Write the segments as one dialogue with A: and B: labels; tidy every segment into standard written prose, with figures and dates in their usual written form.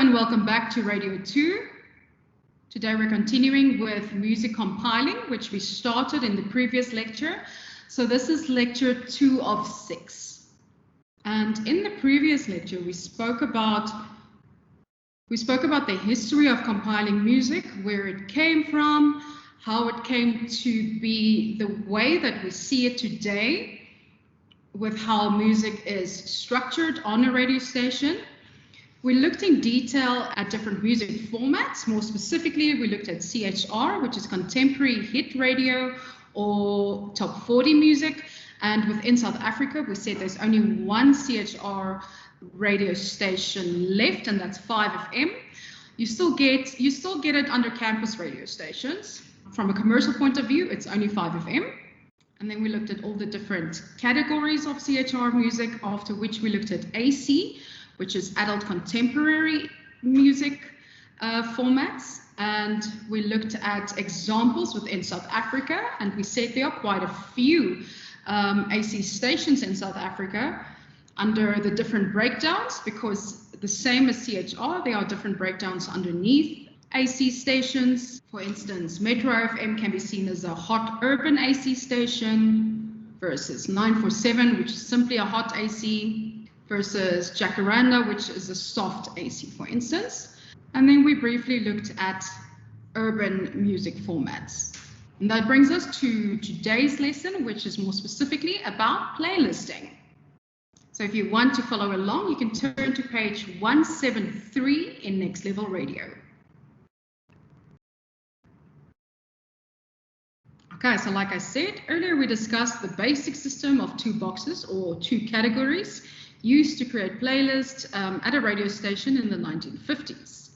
A: and welcome back to Radio 2. Today we're continuing with music compiling, which we started in the previous lecture. So this is lecture 2 of 6. And in the previous lecture, we spoke about the history of compiling music, where it came from, how it came to be the way that we see it today, with how music is structured on a radio station. We looked in detail at different music formats. More specifically, we looked at CHR, which is contemporary hit radio or top 40 music. And within South Africa, we said there's only one CHR radio station left, and that's 5FM. You still get it under campus radio stations. From a commercial point of view, it's only 5FM. And then we looked at all the different categories of CHR music, after which we looked at AC, which is adult contemporary music formats. And we looked at examples within South Africa, and we said there are quite a few AC stations in South Africa under the different breakdowns, because the same as CHR, there are different breakdowns underneath AC stations. For instance, Metro FM can be seen as a hot urban AC station versus 947, which is simply a hot AC, versus Jacaranda, which is a soft AC, for instance. And then we briefly looked at urban music formats. And that brings us to today's lesson, which is more specifically about playlisting. So if you want to follow along, you can turn to page 173 in Next Level Radio. Okay, so like I said earlier, we discussed the basic system of 2 boxes or 2 categories used to create playlists at a radio station in the 1950s.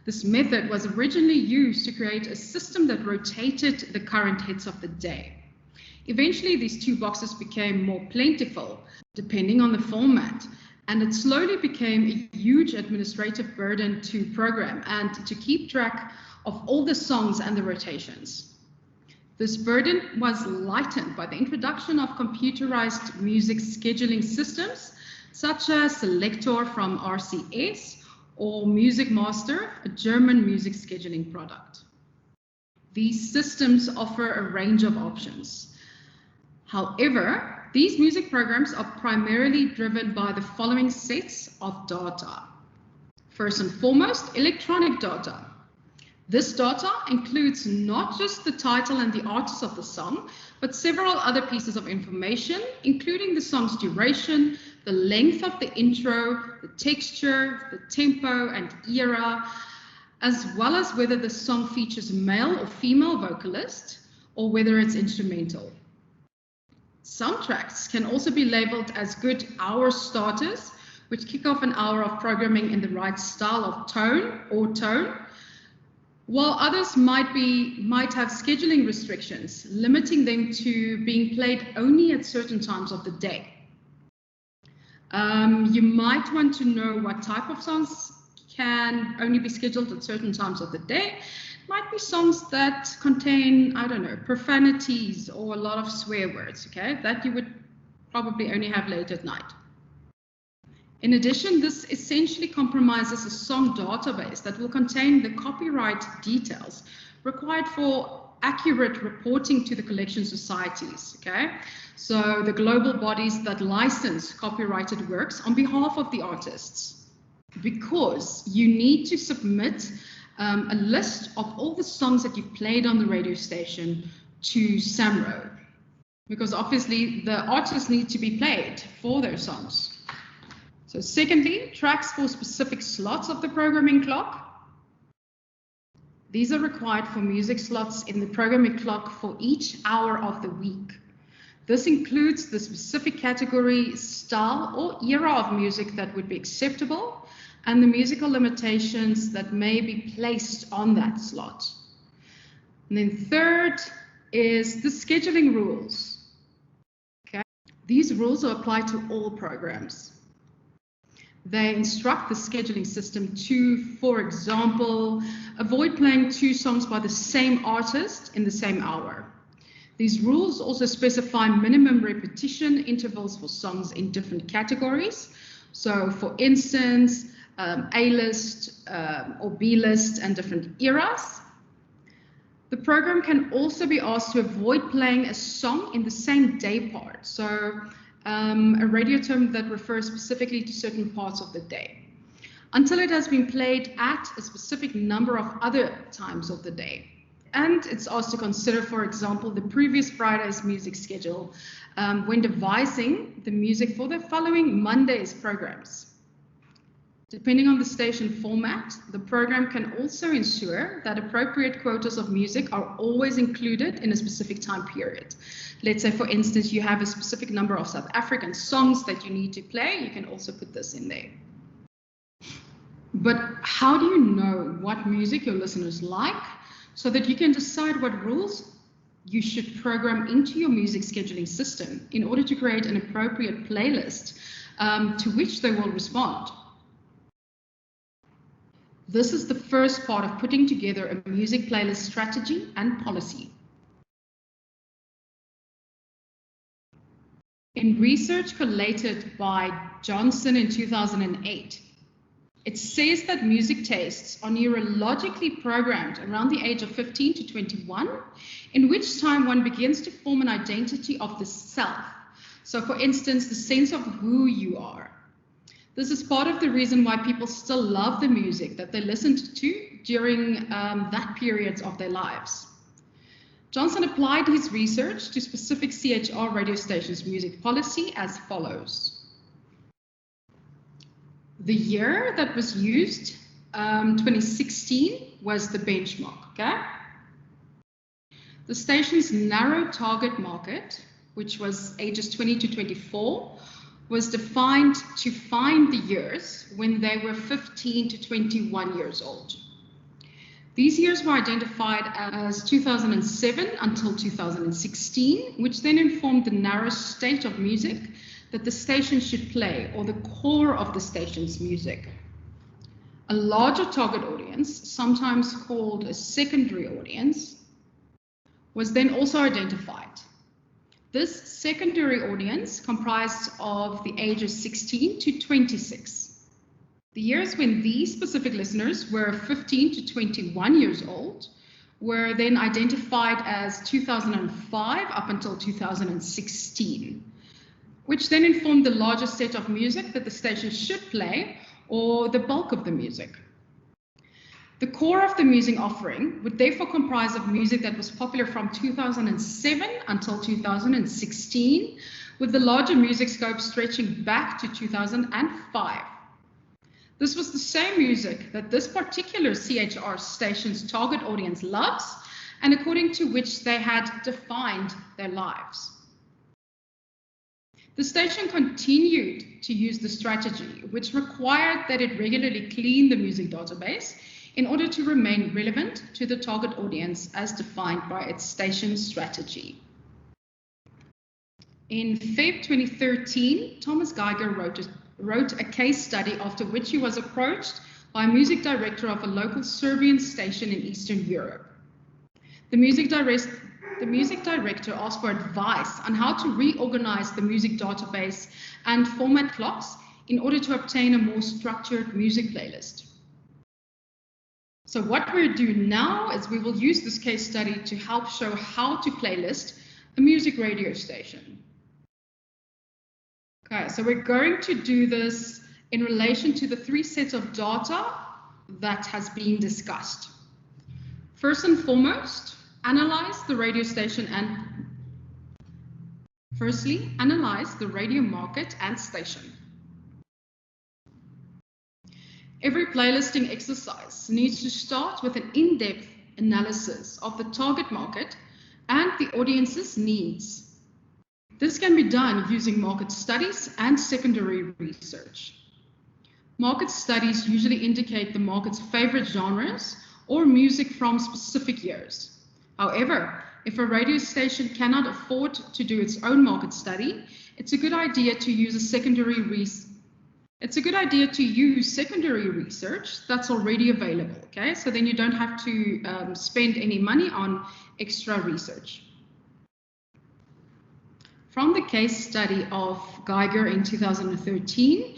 A: This method was originally used to create a system that rotated the current hits of the day. Eventually, these 2 boxes became more plentiful, depending on the format, and it slowly became a huge administrative burden to program and to keep track of all the songs and the rotations. This burden was lightened by the introduction of computerized music scheduling systems, such as Selector from RCS or Music Master, a German music scheduling product. These systems offer a range of options. However, these music programs are primarily driven by the following sets of data. First and foremost, electronic data. This data includes not just the title and the artist of the song, but several other pieces of information, including the song's duration, the length of the intro, the texture, the tempo and era, as well as whether the song features male or female vocalist, or whether it's instrumental. Some tracks can also be labeled as good hour starters, which kick off an hour of programming in the right style of tone, while others might have scheduling restrictions, limiting them to being played only at certain times of the day. You might want to know what type of songs can only be scheduled at certain times of the day. It might be songs that contain, I don't know, profanities or a lot of swear words, okay, that you would probably only have late at night. In addition, this essentially compromises a song database that will contain the copyright details required for accurate reporting to the collection societies, okay? So the global bodies that license copyrighted works on behalf of the artists, because you need to submit a list of all the songs that you've played on the radio station to SAMRO, because obviously the artists need to be played for those songs. So secondly, tracks for specific slots of the programming clock. These are required for music slots in the programming clock for each hour of the week. This includes the specific category, style, or era of music that would be acceptable, and the musical limitations that may be placed on that slot. And then third is the scheduling rules. Okay. These rules are applied to all programs. They instruct the scheduling system to, for example, avoid playing 2 songs by the same artist in the same hour. These rules also specify minimum repetition intervals for songs in different categories. So, for instance, A-list or B-list, and different eras. The program can also be asked to avoid playing a song in the same day part. So a radio term that refers specifically to certain parts of the day, until it has been played at a specific number of other times of the day. And it's asked to consider, for example, the previous Friday's music schedule when devising the music for the following Monday's programs. Depending on the station format, the program can also ensure that appropriate quotas of music are always included in a specific time period. Let's say, for instance, you have a specific number of South African songs that you need to play. You can also put this in there. But how do you know what music your listeners like so that you can decide what rules you should program into your music scheduling system in order to create an appropriate playlist to which they will respond? This is the first part of putting together a music playlist strategy and policy. In research collated by Johnson in 2008, it says that music tastes are neurologically programmed around the age of 15 to 21, in which time one begins to form an identity of the self. So, for instance, the sense of who you are. This is part of the reason why people still love the music that they listened to during that period of their lives. Johnson applied his research to specific CHR radio stations' music policy as follows. The year that was used, 2016, was the benchmark, okay? The station's narrow target market, which was ages 20 to 24, was defined to find the years when they were 15 to 21 years old. These years were identified as 2007 until 2016, which then informed the narrow state of music that the station should play, or the core of the station's music. A larger target audience, sometimes called a secondary audience, was then also identified. This secondary audience comprised of the ages 16 to 26. The years when these specific listeners were 15 to 21 years old were then identified as 2005 up until 2016, which then informed the larger set of music that the station should play, or the bulk of the music. The core of the music offering would therefore comprise of music that was popular from 2007 until 2016, with the larger music scope stretching back to 2005. This was the same music that this particular CHR station's target audience loves, and according to which they had defined their lives. The station continued to use the strategy, which required that it regularly clean the music database in order to remain relevant to the target audience as defined by its station strategy. In Feb 2013, Thomas Geiger wrote a case study after which he was approached by a music director of a local Serbian station in Eastern Europe. The music director asked for advice on how to reorganize the music database and format clocks in order to obtain a more structured music playlist. So what we're doing now is we will use this case study to help show how to playlist a music radio station. Okay, so we're going to do this in relation to the three sets of data that has been discussed. First and foremost, analyze the radio station and firstly, analyze the radio market and station. Every playlisting exercise needs to start with an in-depth analysis of the target market and the audience's needs. This can be done using market studies and secondary research. Market studies usually indicate the market's favorite genres or music from specific years. However, if a radio station cannot afford to do its own market study, it's a good idea to use secondary research that's already available, okay? So then you don't have to spend any money on extra research. From the case study of Geiger in 2013,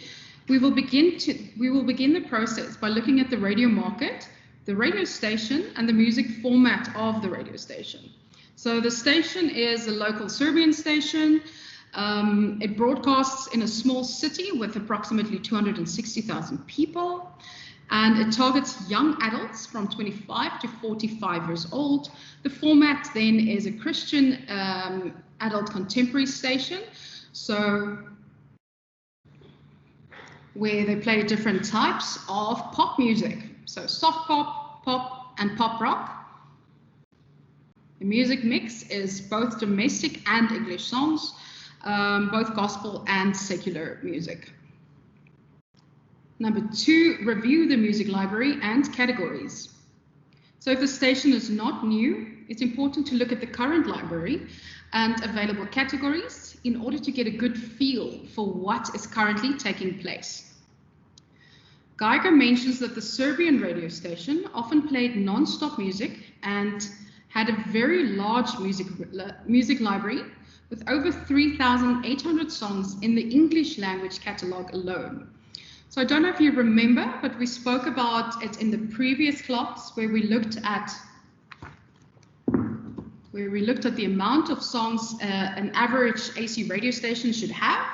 A: We will begin the process by looking at the radio market, the radio station, and the music format of the radio station. So the station is a local Serbian station. It broadcasts in a small city with approximately 260,000 people, and it targets young adults from 25 to 45 years old. The format then is a Christian adult contemporary station, so where they play different types of pop music, so soft pop, pop, and pop rock. The music mix is both domestic and English songs, both gospel and secular music. Number 2, review the music library and categories. So if the station is not new, it's important to look at the current library and available categories in order to get a good feel for what is currently taking place. Geiger mentions that the Serbian radio station often played non-stop music and had a very large music library with over 3,800 songs in the English language catalogue alone. So I don't know if you remember, but we spoke about it in the previous class where we looked at the amount of songs an average AC radio station should have.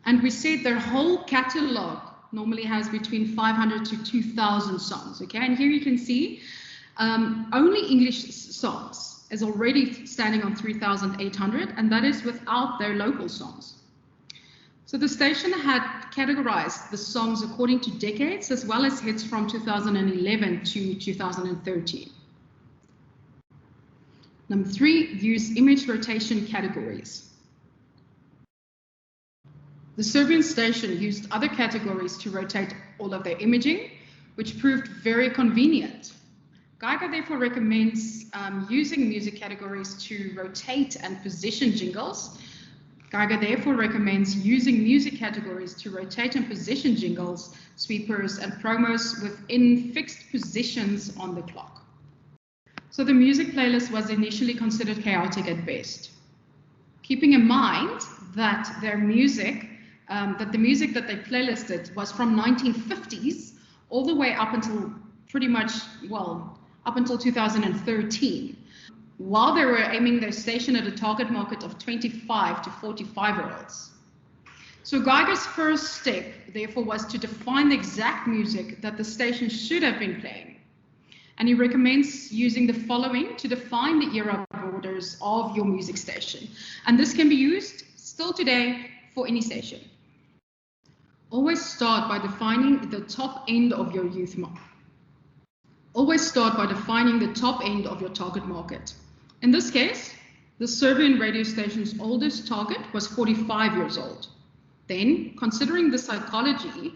A: And we said their whole catalog normally has between 500 to 2,000 songs, okay? And here you can see only English songs is already standing on 3,800, and that is without their local songs. So the station had categorized the songs according to decades, as well as hits from 2011 to 2013. Number 3, use image rotation categories. The Serbian station used other categories to rotate all of their imaging, which proved very convenient. Geiger therefore recommends using music categories to rotate and position jingles. Geiger therefore recommends using music categories to rotate and position jingles, sweepers, and promos within fixed positions on the clock. So the music playlist was initially considered chaotic at best. Keeping in mind that their music the music that they playlisted was from 1950s all the way up until pretty much, well, up until 2013, while they were aiming their station at a target market of 25 to 45-year-olds. So Geiger's first step, therefore, was to define the exact music that the station should have been playing. And he recommends using the following to define the era borders of your music station. And this can be used still today for any station. Always start by defining the top end of your youth market. Always start by defining the top end of your target market. In this case, the Serbian radio station's oldest target was 45 years old. Then, considering the psychology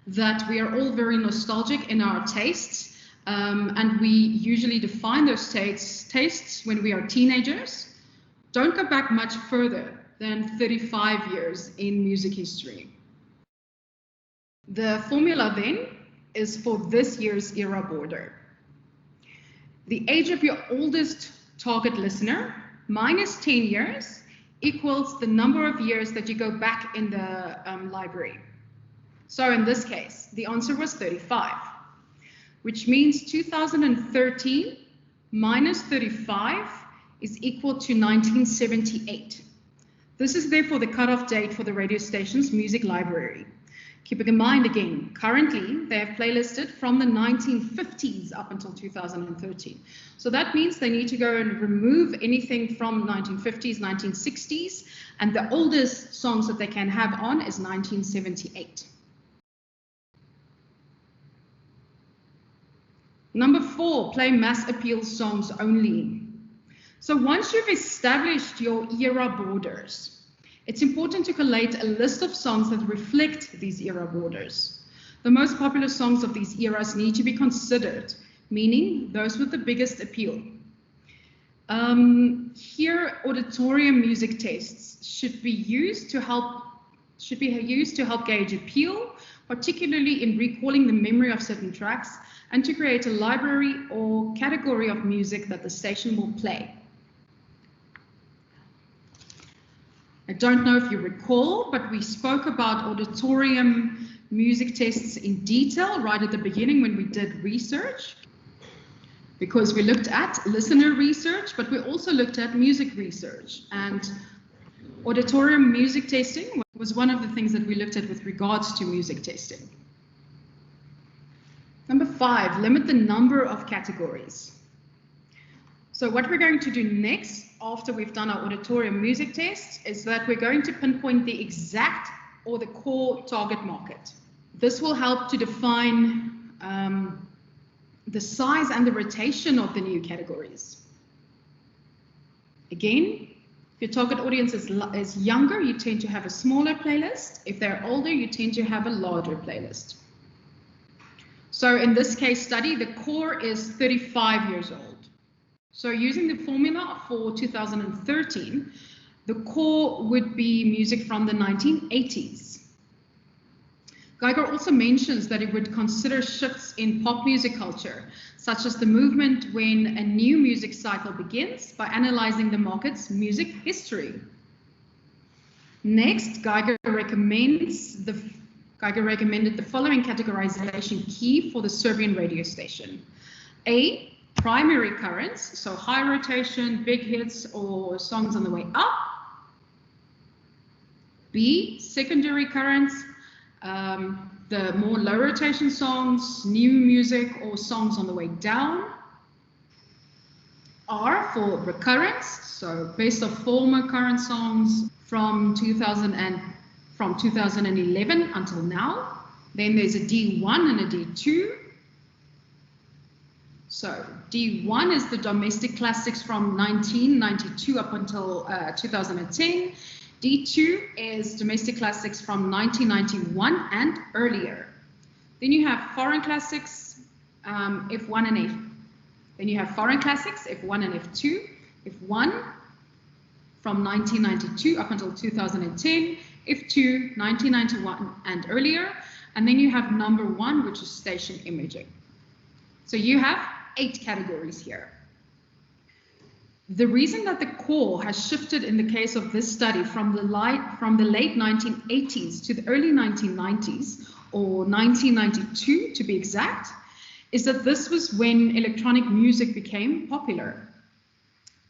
A: that we are all very nostalgic in our tastes, and we usually define those tastes when we are teenagers, don't go back much further than 35 years in music history. The formula then is for this year's era border. The age of your oldest target listener minus 10 years equals the number of years that you go back in the library. So in this case, the answer was 35, which means 2013 minus 35 is equal to 1978. This is therefore the cutoff date for the radio station's music library. Keeping in mind again, currently they have playlisted from the 1950s up until 2013. So that means they need to go and remove anything from 1950s, 1960s, and the oldest songs that they can have on is 1978. Number 4, play mass appeal songs only. So once you've established your era borders, it's important to collate a list of songs that reflect these era borders. The most popular songs of these eras need to be considered, meaning those with the biggest appeal. Here, auditorium music tests should be used to help gauge appeal, particularly in recalling the memory of certain tracks and to create a library or category of music that the station will play. I don't know if you recall, but we spoke about auditorium music tests in detail right at the beginning when we did research, because we looked at listener research, but we also looked at music research. And auditorium music testing was one of the things that we looked at with regards to music testing. Number 5, limit the number of categories. So what we're going to do next, after we've done our auditorium music test, is that we're going to pinpoint the exact or the core target market. This will help to define the size and the rotation of the new categories. Again, if your target audience is younger, you tend to have a smaller playlist. If they're older, you tend to have a larger playlist. So in this case study, the core is 35 years old. So using the formula for 2013, the core would be music from the 1980s. Geiger also mentions that it would consider shifts in pop music culture, such as the movement when a new music cycle begins by analyzing the market's music history. Next, Geiger recommended the following categorization key for the Serbian radio station. A, primary currents, so high rotation, big hits, or songs on the way up. B, secondary currents, the more low rotation songs, new music, or songs on the way down. R for recurrence, so best of former current songs from 2011 until now. Then there's a D1 and a D2. So D1 is the domestic classics from 1992 up until 2010. D2 is domestic classics from 1991 and earlier. Then you have foreign classics, F1 and F. Then you have foreign classics, F1 and F2. F1 from 1992 up until 2010. F2, 1991 and earlier. And then you have number 1, which is station imaging. So you have 8 categories here. The reason that the core has shifted in the case of this study from the late 1980s to the early 1990s, or 1992 to be exact, is that this was when electronic music became popular.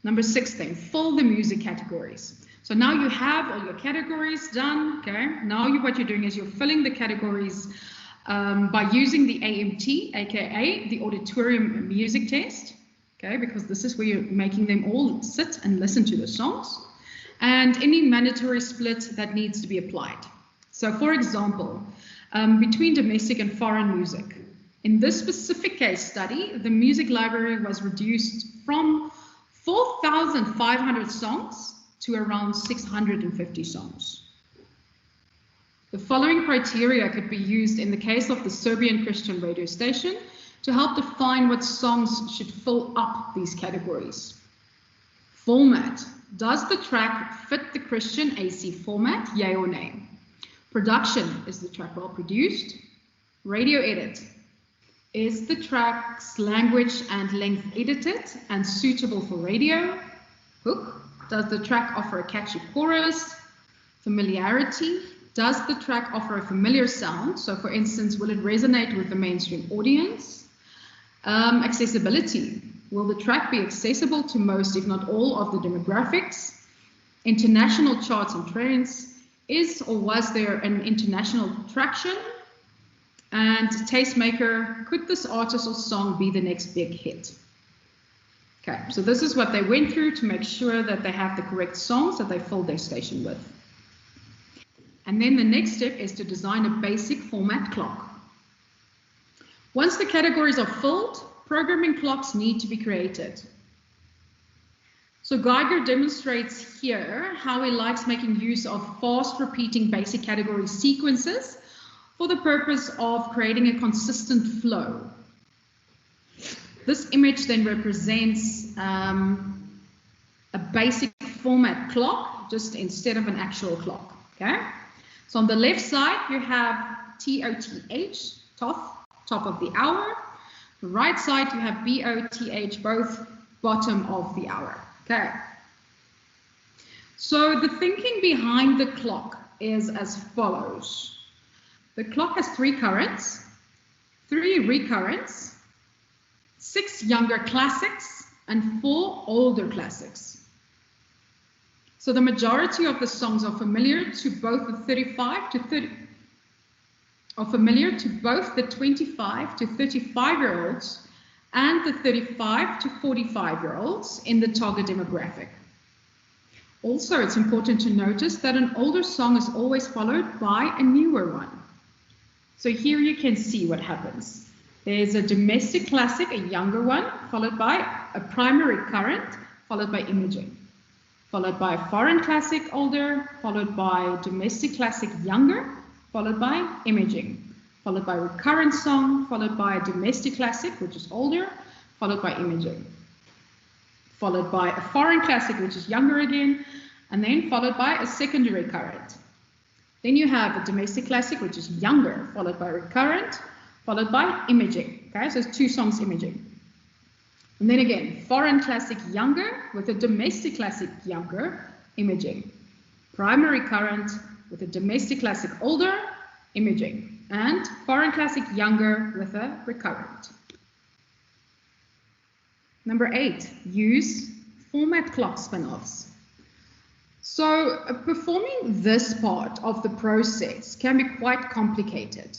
A: Number 6 then, fill the music categories. So now you have all your categories done, okay? Now what you're doing is you're filling the categories by using the AMT, aka the auditorium music test, okay, because this is where you're making them all sit and listen to the songs, and any mandatory split that needs to be applied. So for example, between domestic and foreign music. In this specific case study, the music library was reduced from 4,500 songs to around 650 songs. The following criteria could be used in the case of the Serbian Christian radio station to help define what songs should fill up these categories. Format. Does the track fit the Christian AC format, yay or nay? Production. Is the track well produced? Radio edit. Is the track's language and length edited and suitable for radio? Hook. Does the track offer a catchy chorus? Familiarity. Does the track offer a familiar sound? So for instance, will it resonate with the mainstream audience? Accessibility. Will the track be accessible to most, if not all, of the demographics? International charts and trends. Is or was there an international traction? And tastemaker, could this artist or song be the next big hit? Okay, so this is what they went through to make sure that they have the correct songs that they fill their station with. And then the next step is to design a basic format clock. Once the categories are filled, programming clocks need to be created. So Geiger demonstrates here how he likes making use of fast repeating basic category sequences for the purpose of creating a consistent flow. This image then represents a basic format clock, just instead of an actual clock, okay? So on the left side, you have TOTH, top of the hour. The right side, you have BOTH, both bottom of the hour, okay? So the thinking behind the clock is as follows. The clock has 3 currents, 3 recurrents, 6 younger classics, and 4 older classics. So the majority of the songs are familiar to both the 25 to 35-year-olds and the 35 to 45-year-olds in the target demographic. Also, it's important to notice that an older song is always followed by a newer one. So here you can see what happens. There's a domestic classic, a younger one, followed by a primary current, followed by imaging, followed by a foreign classic, older, followed by domestic classic, younger, followed by imaging, followed by recurrent song, followed by a domestic classic, which is older, followed by imaging, followed by a foreign classic, which is younger again, and then followed by a secondary current. Then you have a domestic classic, which is younger, followed by recurrent, followed by imaging. Okay, so it's 2 songs imaging. And then again, foreign classic younger with a domestic classic younger, imaging. Primary current with a domestic classic older, imaging. And foreign classic younger with a recurrent. Number 8, use format clock spin-offs. So performing this part of the process can be quite complicated.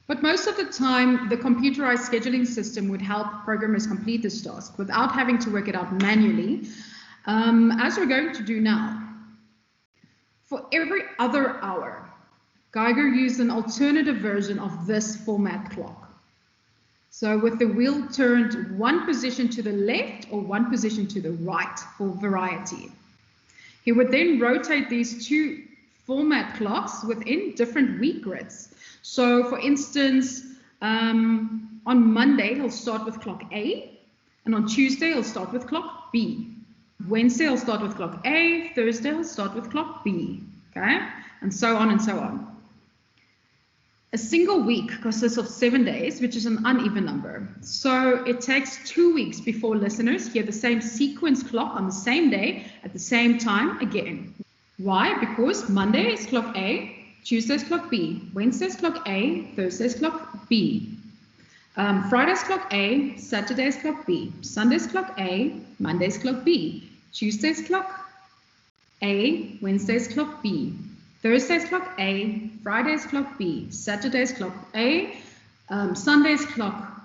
A: But most of the time, the computerized scheduling system would help programmers complete this task without having to work it out manually, as we're going to do now. For every other hour, Geiger used an alternative version of this format clock. So with the wheel turned 1 position to the left or 1 position to the right for variety. He would then rotate these 2 format clocks within different week grids. So for instance, on Monday, he'll start with clock A, and on Tuesday, he'll start with clock B. Wednesday, he'll start with clock A, Thursday, he'll start with clock B, okay? And so on and so on. A single week consists of 7 days, which is an uneven number. So it takes 2 weeks before listeners hear the same sequence clock on the same day at the same time again. Why? Because Monday is clock A, Tuesday's clock B, Wednesday's clock A, Thursday's clock B. Friday's clock A, Saturday's clock B, Sunday's clock A, Monday's clock B, Tuesday's clock A, Wednesday's clock B, Thursday's clock A, Friday's clock B, Saturday's clock A, Sunday's clock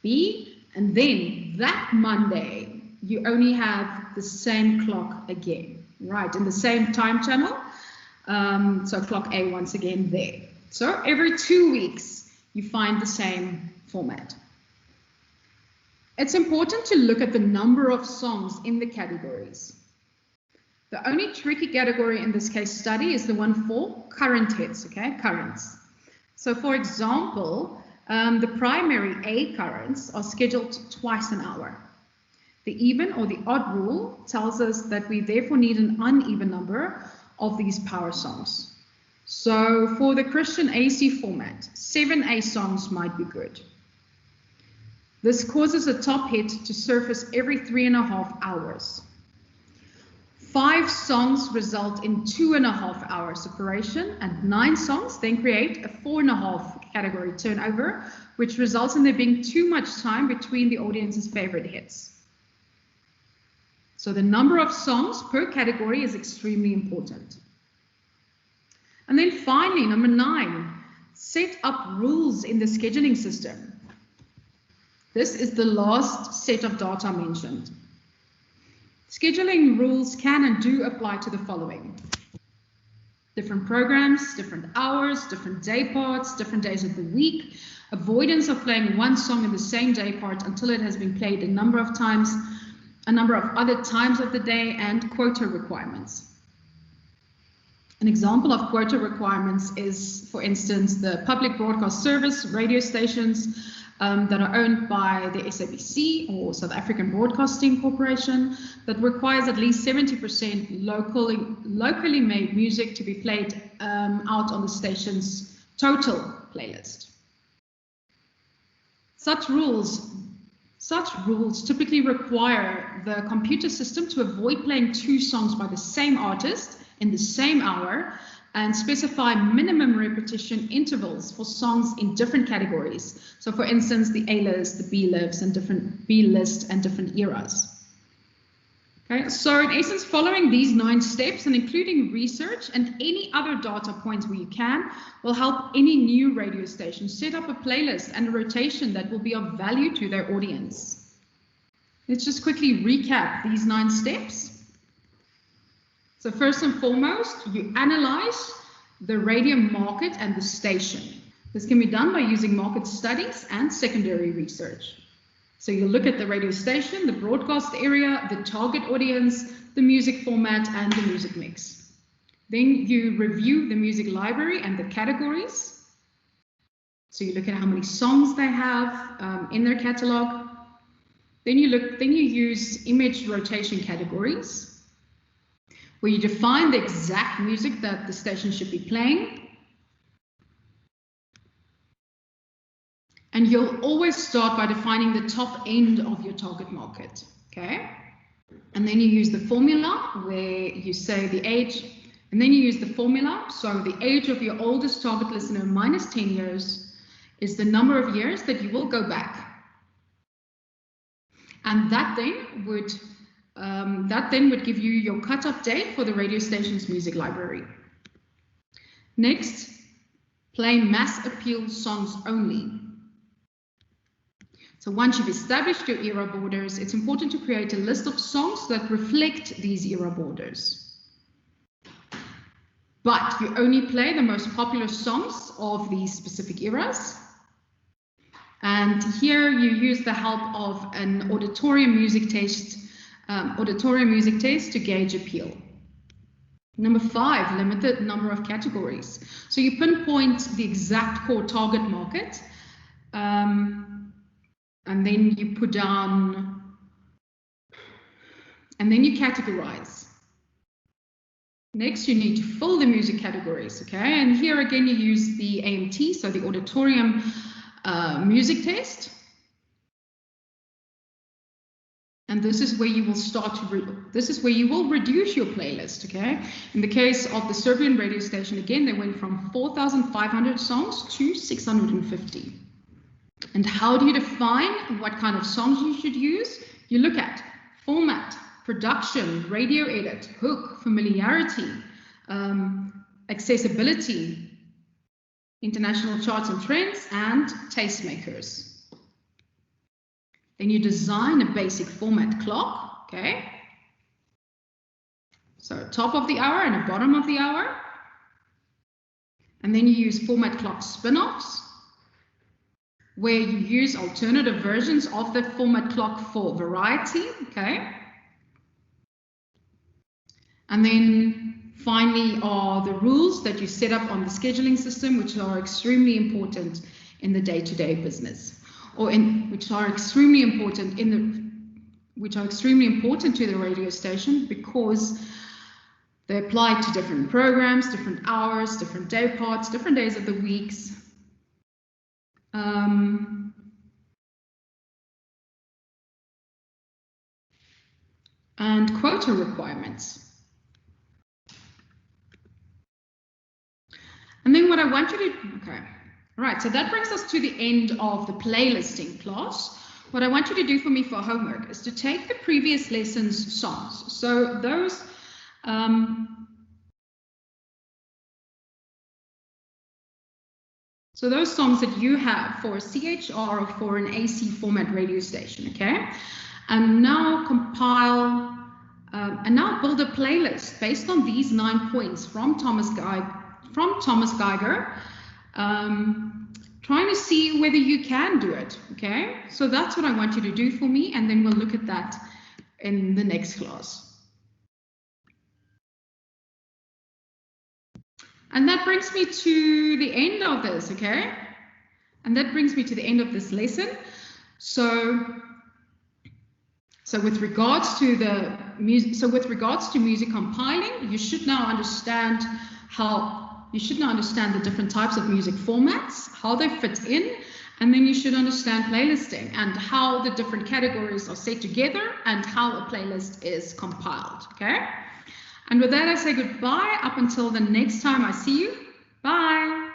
A: B, and then that Monday you only have the same clock again, right, in the same time channel. So clock A once again there. So every 2 weeks you find the same format. It's important to look at the number of songs in the categories. The only tricky category in this case study is the one for current hits, okay, currents. So for example, the primary A currents are scheduled twice an hour. The even or the odd rule tells us that we therefore need an uneven number of these power songs. So for the Christian AC format, 7 A songs might be good. This causes a top hit to surface every 3.5 hours. 5 songs result in 2.5 hour separation, and 9 songs then create a 4.5 category turnover, which results in there being too much time between the audience's favorite hits. So the number of songs per category is extremely important. And then finally, number 9, set up rules in the scheduling system. This is the last set of data mentioned. Scheduling rules can and do apply to the following: different programs, different hours, different day parts, different days of the week, avoidance of playing one song in the same day part until it has been played a number of times, a number of other times of the day, and quota requirements. An example of quota requirements is, for instance, the public broadcast service radio stations that are owned by the SABC or South African Broadcasting Corporation that requires at least 70% locally made music to be played out on the station's total playlist. Such rules Such rules typically require the computer system to avoid playing 2 songs by the same artist in the same hour and specify minimum repetition intervals for songs in different categories. So for instance, the A-list, the B-list, and different eras. Okay, so in essence, following these 9 steps and including research and any other data points where you can will help any new radio station set up a playlist and a rotation that will be of value to their audience. Let's just quickly recap these 9 steps. So first and foremost, you analyze the radio market and the station. This can be done by using market studies and secondary research. So you look at the radio station, the broadcast area, the target audience, the music format, and the music mix. Then you review the music library and the categories. So you look at how many songs they have in their catalog. Then you use image rotation categories, where you define the exact music that the station should be playing. And you'll always start by defining the top end of your target market, okay? And then you use the formula where you say the age, and then you use the formula. So the age of your oldest target listener minus 10 years is the number of years that you will go back. And that then would give you your cutoff date for the radio station's music library. Next, play mass appeal songs only. So once you've established your era borders, it's important to create a list of songs that reflect these era borders. But you only play the most popular songs of these specific eras. And here you use the help of an auditorium music test to gauge appeal. Number 5, limit the number of categories. So you pinpoint the exact core target market. And then you put down, and then you categorize. Next, you need to fill the music categories, okay? And here again, you use the AMT, so the auditorium music test. And this is where you will start to, this is where you will reduce your playlist, okay? In the case of the Serbian radio station, again, they went from 4,500 songs to 650. And how do you define what kind of songs you should use? You look at format, production, radio edit, hook, familiarity, accessibility, international charts and trends, and tastemakers. Then you design a basic format clock, okay? So top of the hour and a bottom of the hour. And then you use format clock spin-offs, where you use alternative versions of the format clock for variety, okay? And then finally are the rules that you set up on the scheduling system, which are extremely important in the day-to-day business, or which are extremely important to the radio station, because they apply to different programs, different hours, different day parts, different days of the weeks. And quota requirements. And then what I want you to, okay, all right, so that brings us to the end of the playlisting class. What I want you to do for me for homework is to take the previous lesson's songs. So those, songs that you have for a CHR or for an AC format radio station, okay? And now compile, and now build a playlist based on these 9 points from Thomas Geiger, trying to see whether you can do it, okay? So that's what I want you to do for me, and then we'll look at that in the next class. And that brings me to the end of this, okay? And that brings me to the end of this lesson. So with regards to the music compiling, you should now understand the different types of music formats, how they fit in, And then you should understand playlisting and how the different categories are set together and how a playlist is compiled, okay? And with that, I say goodbye up until the next time I see you. Bye.